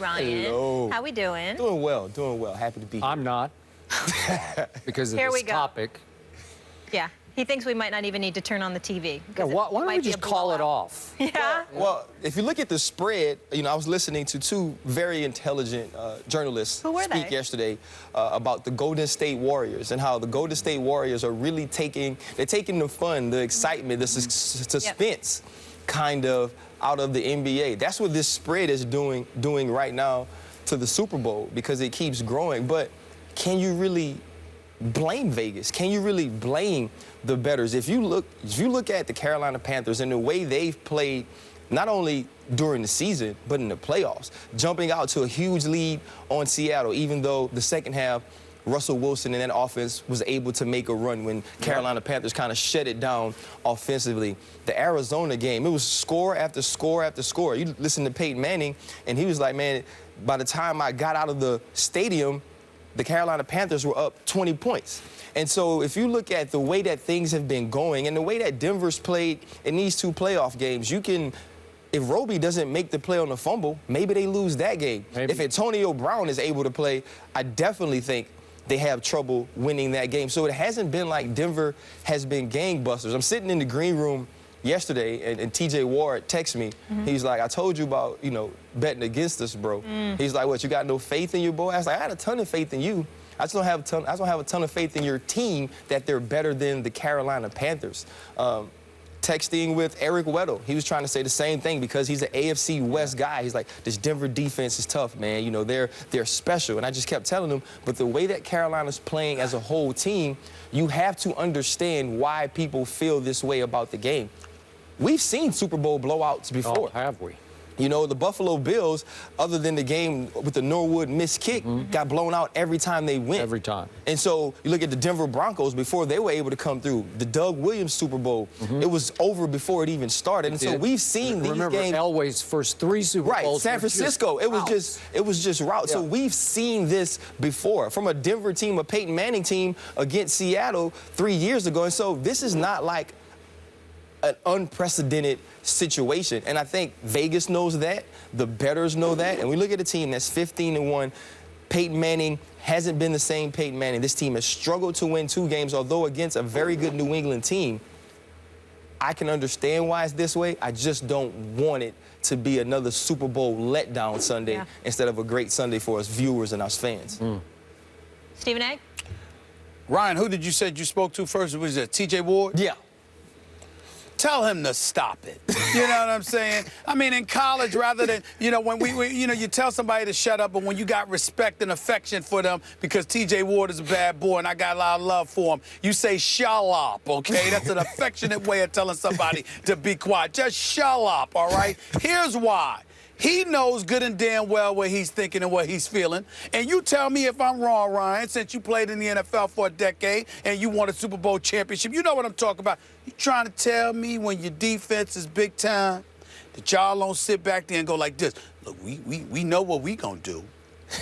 Ryan. Hello. How we doing? Doing well, doing well. Happy to be here. I'm not. Because of Here we this go. topic. Yeah. He thinks we might not even need to turn on the TV. Yeah, why don't we just call it off? Yeah. Well, if you look at the spread, I was listening to two very intelligent journalists Who were speak they? yesterday about the Golden State Warriors and how the Golden State Warriors are really taking the fun, the excitement, the suspense kind of out of the NBA. That's what this spread is doing right now to the Super Bowl because it keeps growing. But can you really blame Vegas? Can you really blame the bettors? If you look at the Carolina Panthers and the way they've played, not only during the season, but in the playoffs, jumping out to a huge lead on Seattle, even though the second half, Russell Wilson and that offense was able to make a run when Carolina Panthers kind of shut it down offensively. The Arizona game, it was score after score after score. You listen to Peyton Manning, and he was like, man, by the time I got out of the stadium, the Carolina Panthers were up 20 points. And so if you look at the way that things have been going and the way that Denver's played in these two playoff games, if Roby doesn't make the play on the fumble, maybe they lose that game. Maybe. If Antonio Brown is able to play, I definitely think they have trouble winning that game. So it hasn't been like Denver has been gangbusters. I'm sitting in the green room yesterday, and TJ Ward texts me. He's like, I told you about, betting against us, bro. He's like, what, you got no faith in your boy? I was like, I had a ton of faith in you. I just don't have a ton of faith in your team that they're better than the Carolina Panthers. Texting with Eric Weddle, he was trying to say the same thing because he's an AFC West guy. He's like, this Denver defense is tough, man. They're special. And I just kept telling him, but the way that Carolina's playing as a whole team, you have to understand why people feel this way about the game. We've seen Super Bowl blowouts before. Oh, have we? The Buffalo Bills, other than the game with the Norwood missed kick, got blown out every time they went. Every time. And so you look at the Denver Broncos before they were able to come through. The Doug Williams Super Bowl, it was over before it even started. And so we've seen these Remember games. Elway's first three Super Bowls. Right, San Francisco. It was just route. Yeah. So we've seen this before from a Denver team, a Peyton Manning team against Seattle 3 years ago. And so this is not like an unprecedented situation. And I think Vegas knows that, the bettors know that, and we look at a team that's 15-1. Peyton Manning hasn't been the same Peyton Manning. This team has struggled to win 2 games, although against a very good New England team. I can understand why it's this way. I just don't want it to be another Super Bowl letdown Sunday instead of a great Sunday for us viewers and us fans. Stephen A? Ryan, who did you say you spoke to first? Was it TJ Ward? Yeah. Tell him to stop it. You know what I'm saying? I mean, in college, rather than, when you tell somebody to shut up, but when you got respect and affection for them because TJ Ward is a bad boy and I got a lot of love for him, you say, shut up, okay? That's an affectionate way of telling somebody to be quiet. Just shut up, all right? Here's why. He knows good and damn well what he's thinking and what he's feeling. And you tell me if I'm wrong, Ryan, since you played in the NFL for a decade and you won a Super Bowl championship. You know what I'm talking about. You trying to tell me when your defense is big time that y'all don't sit back there and go like this. Look, we know what we gonna do.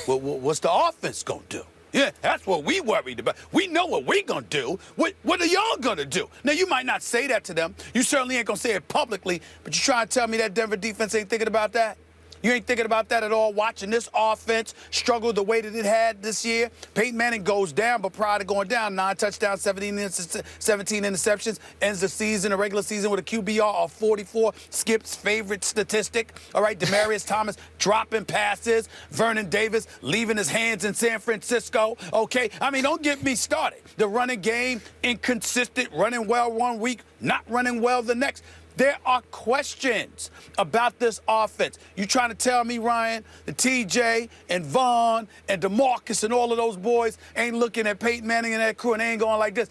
What's the offense gonna do? Yeah, that's what we worried about. We know what we gonna do. What are y'all gonna do? Now, you might not say that to them. You certainly ain't gonna say it publicly, but you trying to tell me that Denver defense ain't thinking about that? You ain't thinking about that at all, watching this offense struggle the way that it had this year. Peyton Manning goes down, but prior to going down, 9 touchdowns, 17 interceptions, ends the season, the regular season, with a QBR of 44, Skip's favorite statistic. All right, Demaryius Thomas dropping passes, Vernon Davis leaving his hands in San Francisco. Okay, I mean, don't get me started. The running game, inconsistent, running well one week, not running well the next. There are questions about this offense. You trying to tell me, Ryan, that TJ and Vaughn and DeMarcus and all of those boys ain't looking at Peyton Manning and that crew and they ain't going like this?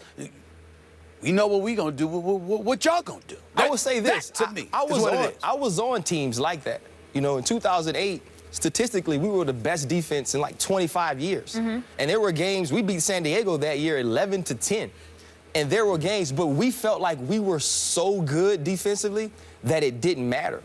We know what we gonna do. What y'all gonna do? I would say this. To me, I was on teams like that. In 2008, statistically, we were the best defense in like 25 years. And there were games, we beat San Diego that year 11-10. And there were games, but we felt like we were so good defensively that it didn't matter.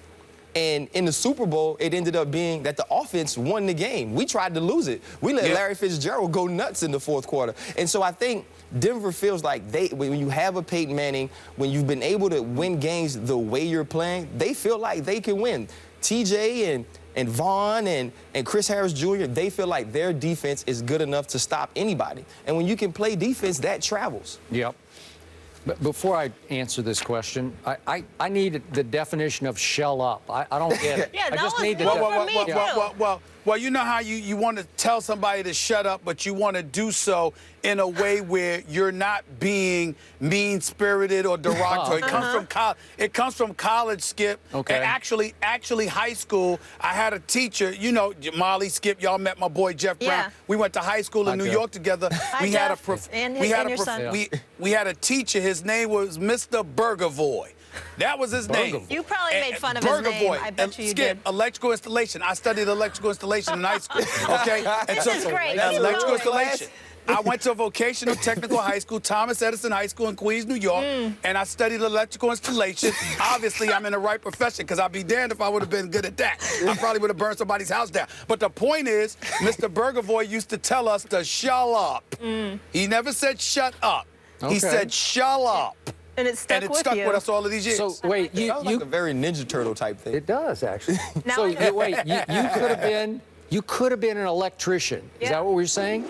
And in the Super Bowl, it ended up being that the offense won the game. We tried to lose it. We let Larry Fitzgerald go nuts in the fourth quarter. And so I think Denver feels like when you have a Peyton Manning, when you've been able to win games the way you're playing, they feel like they can win. TJ and Vaughn and Chris Harris Jr., they feel like their defense is good enough to stop anybody. And when you can play defense, that travels. Yep. But before I answer this question, I need the definition of shell up. I don't get it. Yeah, I that just was need the new for me, too. Well, you know how you want to tell somebody to shut up, but you want to do so in a way where you're not being mean-spirited or derogatory. It comes from college, Skip. Okay. And actually high school, I had a teacher, you know, Molly, Skip, y'all met my boy Jeff Brown. Yeah. We went to high school in New York together. Hi, We had Jeff, and your son. we had a teacher, his name was Mr. Burgervoy. That was his name. You probably made fun of his name. I bet you Skip, did. electrical installation. I studied electrical installation in high school. Okay? And This is great. Keep electrical going. installation. I went to a vocational technical high school, Thomas Edison High School in Queens, New York, and I studied electrical installation. Obviously, I'm in the right profession because I'd be damned if I would have been good at that. I probably would have burned somebody's house down. But the point is, Mr. Burgervoy used to tell us to shut up. He never said shut up. Okay. He said shut up. And it stuck with you. with us all of these years. So wait, Sounds like a very Ninja Turtle type thing. It does actually. Now So I know. wait, you could have been an electrician. Is Yeah. that what we're saying?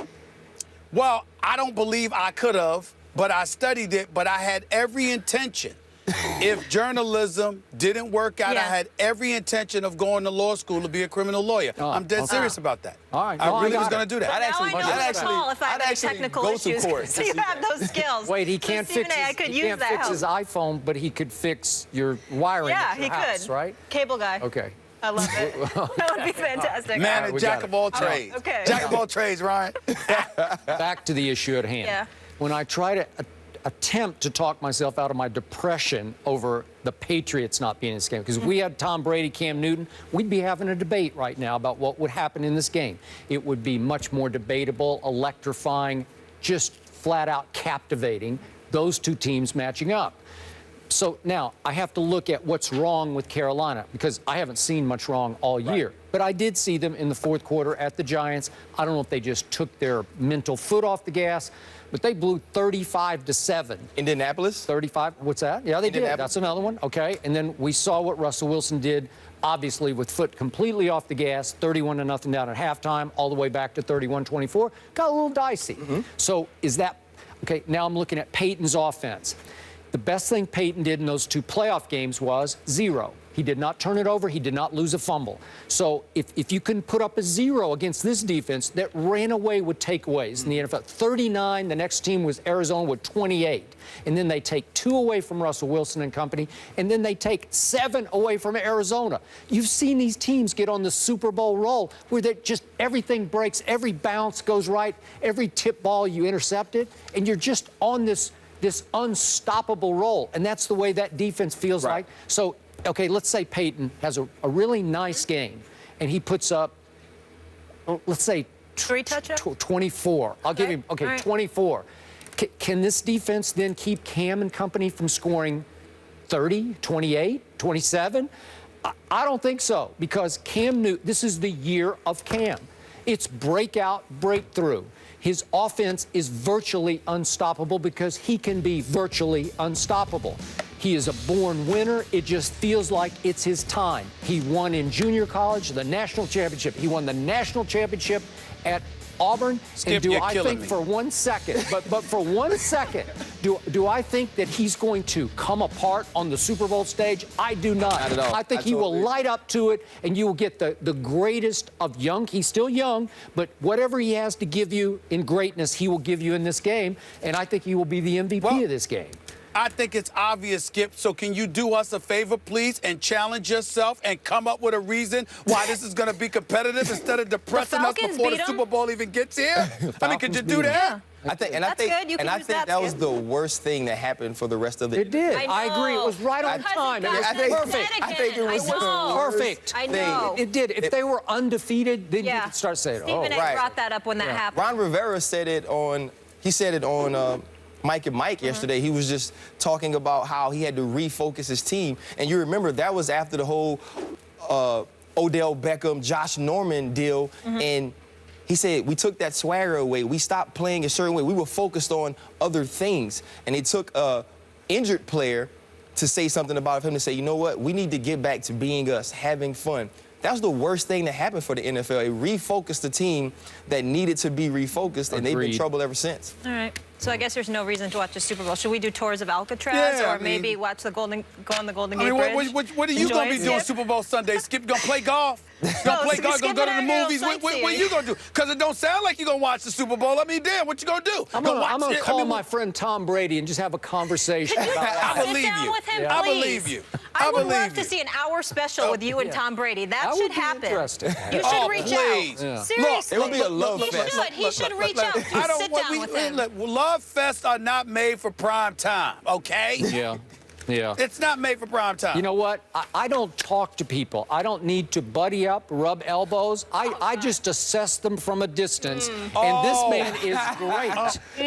Well, I don't believe I could have, but I studied it, but I had every intention. If journalism didn't work out, Yeah. I had every intention of going to law school to be a criminal lawyer. I'm dead serious about that. All right. I No, I really got was it. going to do that. Now I know I'd who to actually- call if I I'd have any actually technical go to issues. court So to you see have those skills. Wait, he So can't Stephen fix A., his, I could he use can't that fix help. his iPhone, but he could fix your wiring Yeah, at your he house, could. right? Cable guy. Okay. I love it. That would be fantastic. Man, All right, a we jack got of it. all trades. Okay. Jack of all trades, Ryan. Back to the issue at hand. Yeah. When I try to attempt to talk myself out of my depression over the Patriots not being in this game, because if we had Tom Brady, Cam Newton, we'd be having a debate right now about what would happen in this game. It would be much more debatable, electrifying, just flat out captivating, those two teams matching up. So now I have to look at what's wrong with Carolina, because I haven't seen much wrong all year. But I did see them in the fourth quarter at the Giants. I don't know if they just took their mental foot off the gas, but they blew 35-7. Indianapolis? 35, what's that? Yeah, they did. Indianapolis. That's another one. Okay. And then we saw what Russell Wilson did, obviously with foot completely off the gas, 31-0 down at halftime, all the way back to 31-24. Got a little dicey. So is that, okay, now I'm looking at Peyton's offense. The best thing Peyton did in those two playoff games was 0. He did not turn it over. He did not lose a fumble. So if you can put up a 0 against this defense that ran away with takeaways in the NFL, 39, the next team was Arizona with 28. And then they take 2 away from Russell Wilson and company, and then they take 7 away from Arizona. You've seen these teams get on the Super Bowl roll where just everything breaks, every bounce goes right, every tip ball you intercepted, and you're just on this unstoppable roll. And that's the way that defense feels like. So, okay, let's say Peyton has a really nice game, and he puts up, let's say, 3 touchdowns? 24. I'll give him, All right. 24. Can this defense then keep Cam and company from scoring 30, 28, 27? I don't think so, because Cam Newton, this is the year of Cam. It's breakout, breakthrough. His offense is virtually unstoppable because he can be virtually unstoppable. He is a born winner. It just feels like it's his time. He won in junior college, the national championship. He won the national championship at Auburn. Skip, and do you're I killing think me. for 1 second, but for 1 second, do I think that he's going to come apart on the Super Bowl stage? I do not. Not at all. I think I he will totally agree. light up to it, and you will get the greatest of young. He's still young, but whatever he has to give you in greatness, he will give you in this game, and I think he will be the MVP of this game. I think it's obvious, Skip. So can you do us a favor, please, and challenge yourself and come up with a reason why this is going to be competitive instead of depressing us Falcons before the beat 'em? Super Bowl even gets here? I mean, could you do beat 'em. that? I think, That's good. You can use that, that was Skip. the worst thing that happened for the rest of the. It did. I agree. It was right on Because time. It got was I think- perfect. I think it was I know. Perfect. I thing. know. It did. If they were undefeated, then you Yeah. could start saying, Stephen A. right. brought that up when that happened. Ron Rivera said it on. He said it on. Mike and Mike yesterday. He was just talking about how he had to refocus his team. And you remember that was after the whole Odell Beckham, Josh Norman deal. And he said, we took that swagger away. We stopped playing a certain way. We were focused on other things. And it took a injured player to say something about him to say, you know what? We need to get back to being us, having fun. That was the worst thing that happened for the NFL. It refocused the team that needed to be refocused, and they've been in trouble ever since. All right. So I guess there's no reason to watch the Super Bowl. Should we do tours of Alcatraz, Yeah, or maybe watch the go on the Golden I Gate mean, Bridge? what are you going to be Enjoy doing Skip? Super Bowl Sunday? Skip, gonna play golf? Gonna play golf? Gonna go to the movies? What are you going to do? Because it don't sound like you're going to watch the Super Bowl. I mean, damn, what you going to do? I'm going to call I mean, my friend Tom Brady and just have a conversation Could you about I sit believe down you. with him, I please? believe you. I would believe love to you. see an hour special with you and Tom Brady. That That should would be happen. interesting. You should Oh, reach please. out. Yeah. Seriously. It would be a love he fest. Should. He should reach out. I don't Sit want down with him. look, love fests are not made for prime time, okay? Yeah, yeah. It's not made for prime time. You know what? I don't talk to people. I don't need to buddy up, rub elbows. I just assess them from a distance. And this man is great.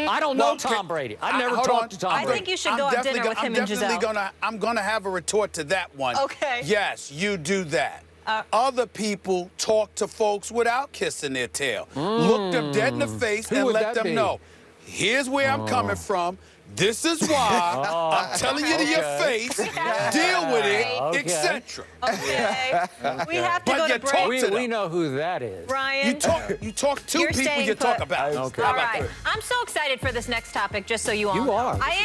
I don't know Well, Tom Brady. I've never hold on. talked to Tom I Brady. think you should go have dinner with him and Giselle. I'm gonna have a retort to that one. Okay. Yes, you do that. Other people talk to folks without kissing their tail. Look them dead in the face Who and would let that them be? know. Here's where I'm coming from. This is why I'm telling you to your face. Deal with it, Okay. etc. Okay. We have to But go you to talk break. to them. We know who that is. Ryan. You talk to You're people staying you talk put. about. Okay. All right. I'm so excited for this next topic, just so you all You know. are. I am.